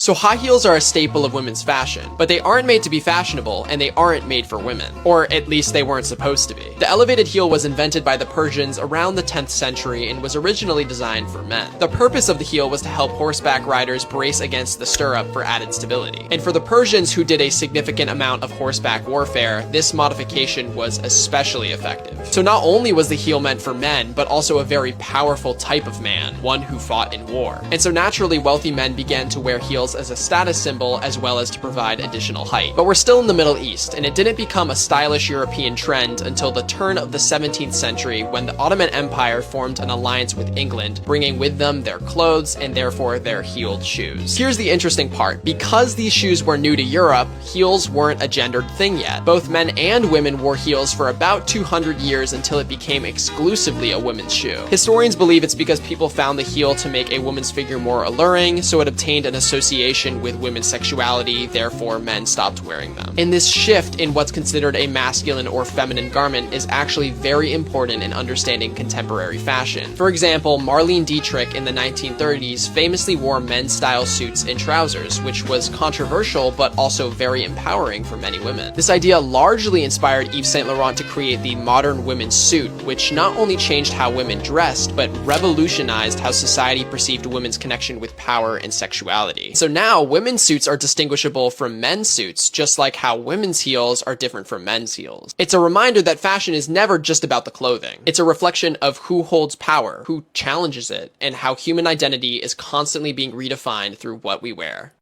So high heels are a staple of women's fashion, but they aren't made to be fashionable, and they aren't made for women. Or at least they weren't supposed to be. The elevated heel was invented by the Persians around the 10th century and was originally designed for men. The purpose of the heel was to help horseback riders brace against the stirrup for added stability. And for the Persians, who did a significant amount of horseback warfare, this modification was especially effective. So not only was the heel meant for men, but also a very powerful type of man, one who fought in war. And so naturally, wealthy men began to wear heels as a status symbol as well as to provide additional height. But we're still in the Middle East, and it didn't become a stylish European trend until the turn of the 17th century, when the Ottoman Empire formed an alliance with England, bringing with them their clothes and therefore their heeled shoes. Here's the interesting part. Because these shoes were new to Europe, heels weren't a gendered thing yet. Both men and women wore heels for about 200 years until it became exclusively a women's shoe. Historians believe it's because people found the heel to make a woman's figure more alluring, so it obtained an association with women's sexuality, therefore men stopped wearing them. And this shift in what's considered a masculine or feminine garment is actually very important in understanding contemporary fashion. For example, Marlene Dietrich in the 1930s famously wore men's style suits and trousers, which was controversial but also very empowering for many women. This idea largely inspired Yves Saint Laurent to create the modern women's suit, which not only changed how women dressed, but revolutionized how society perceived women's connection with power and sexuality. So now, women's suits are distinguishable from men's suits, just like how women's heels are different from men's heels. It's a reminder that fashion is never just about the clothing. It's a reflection of who holds power, who challenges it, and how human identity is constantly being redefined through what we wear.